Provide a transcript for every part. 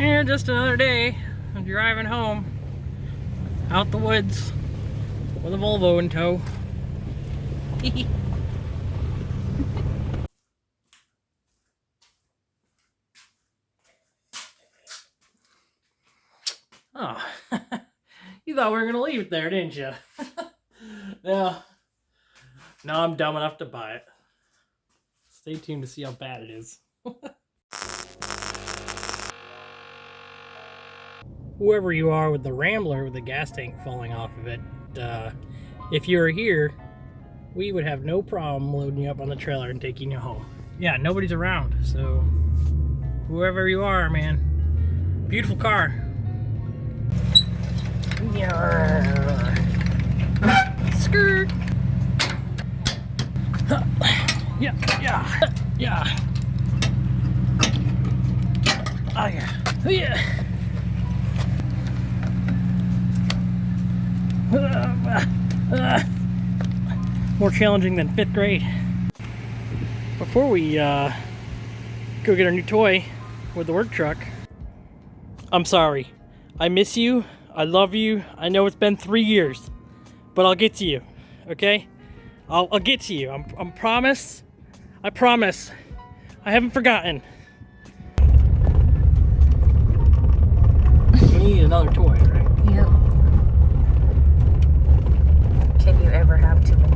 And just another day of driving home out the woods with a Volvo in tow. Oh, you thought we were gonna leave it there, didn't you? No, I'm dumb enough to buy it. Stay tuned to see how bad it is. Whoever you are with the Rambler with the gas tank falling off of it, if you were here, we would have no problem loading you up on the trailer and taking you home. Yeah, nobody's around, so whoever you are, man, beautiful car. Skirt. Yeah. Oh yeah. More challenging than 5th grade. Before we go get our new toy with the work truck, I'm sorry. I miss you. I love you. I know it's been 3 years, but I'll get to you. Okay? I'll get to you. I'm promise. I promise. I haven't forgotten. You need another toy, right? Yep. Can you ever have too many?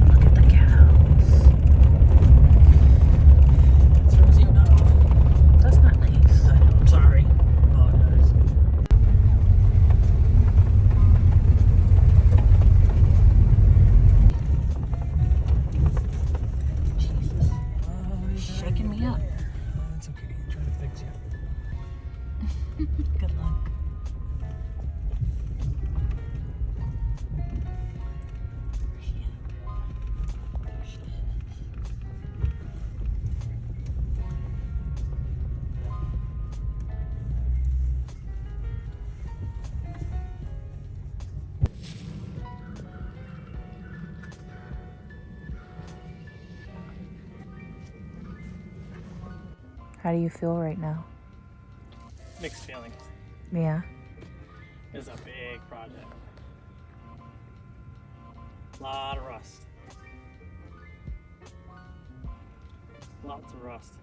Look at the cows. It's Rosie O'Donnell. That's not nice. I know, I'm sorry. I apologize. Jesus. Shaking me up. It's okay. I'm trying to fix you. Good luck. How do you feel right now? Mixed feelings. Yeah. It's a big project. A lot of rust. Lots of rust.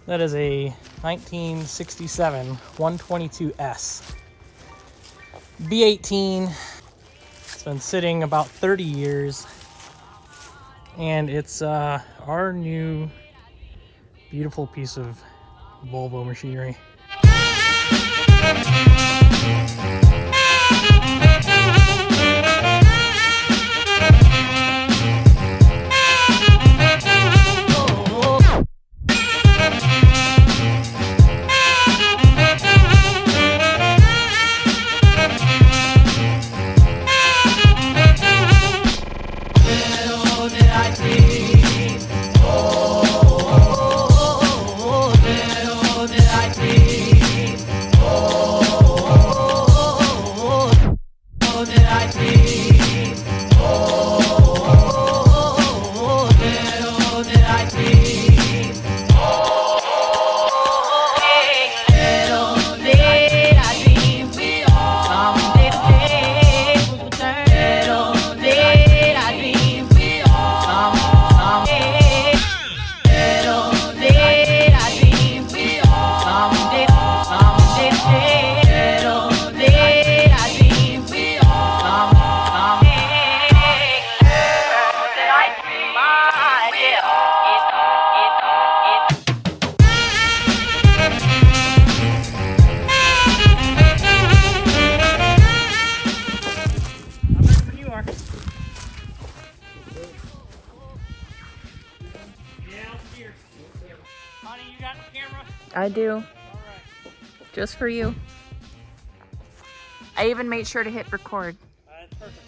That is a 1967 122S. B18. It's been sitting about 30 years. And it's our new beautiful piece of Volvo machinery. I do. All right. Just for you. I even made sure to hit record. That's perfect.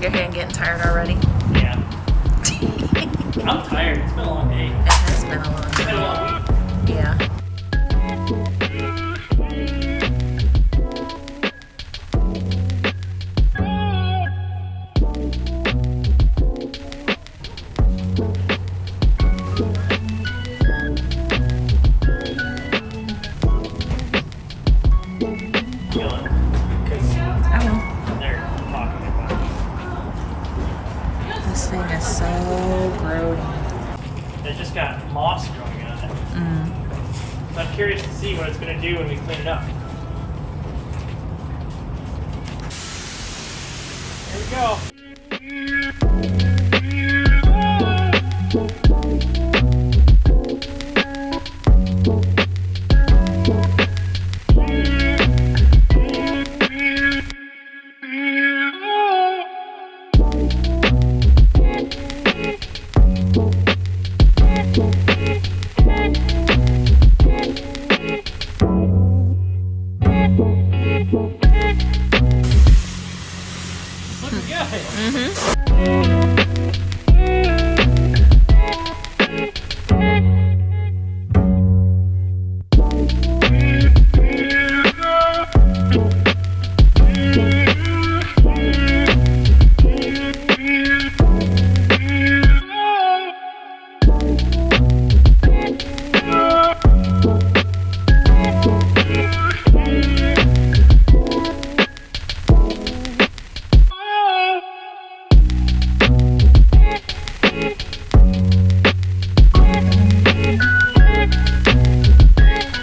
your hand getting tired already? Yeah. I'm tired. It's been a long day. It has been a long It's been a day. long week. Yeah. Feeling because I know. they're talking about This thing is so grody. it. They just got moss growing on it. So I'm curious to see what it's going to do when we clean it up. Here we go. Looking good.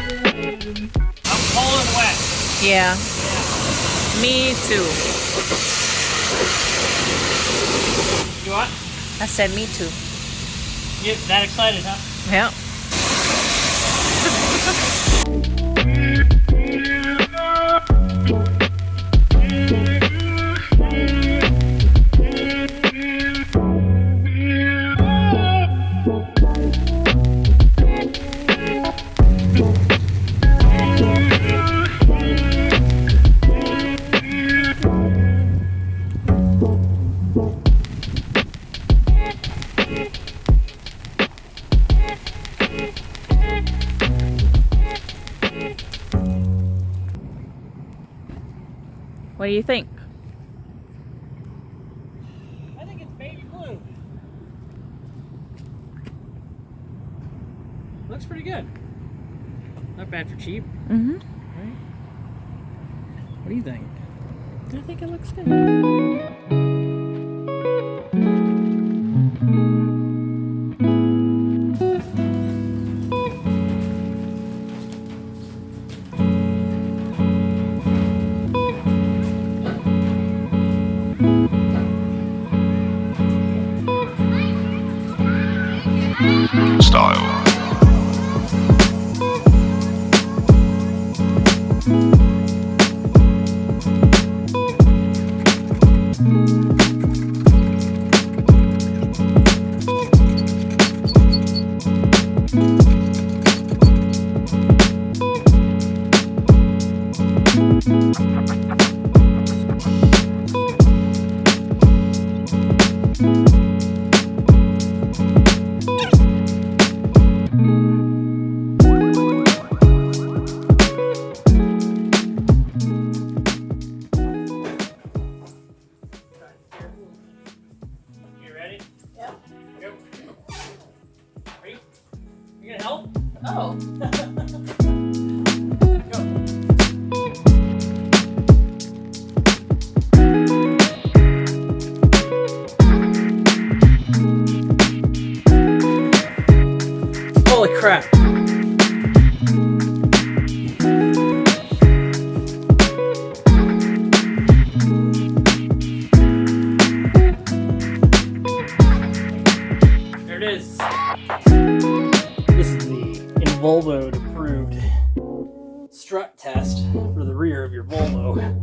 I'm cold and wet. Yeah. Me too. You what? I said me too. You get that excited, huh? Yep. What do you think? I think it's baby blue. Looks pretty good. Not bad for cheap, Mm-hmm. right? What do you think? I think it looks good. Style. You ready? Yep. Go. Ready? You gonna help? Oh. Go. Holy crap. There it is. This is the Volvo approved strut test for the rear of your Volvo.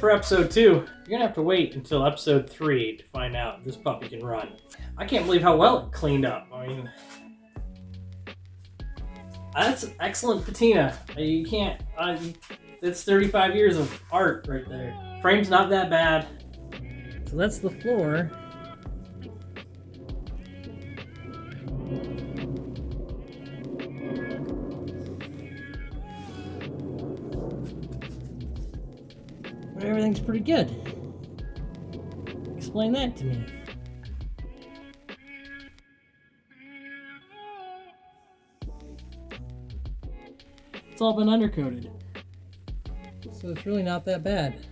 for episode 2. You're gonna have to wait until episode 3 to find out if this puppy can run. I can't believe how well it cleaned up. I mean, that's excellent patina. You can't. That's 35 years of art right there. Frame's not that bad. So that's the floor. But everything's pretty good. Explain that to me. It's all been undercoated. So it's really not that bad.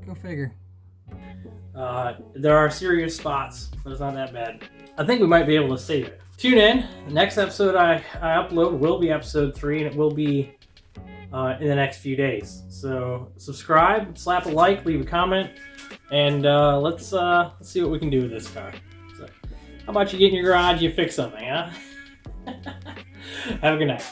Go figure. There are serious spots, but it's not that bad. I think we might be able to save it. Tune in. The next episode I upload will be episode 3, and it will be in the next few days. So subscribe, slap a like, leave a comment, and let's see what we can do with this car. So, how about you get in your garage, you fix something, huh? Have a good night.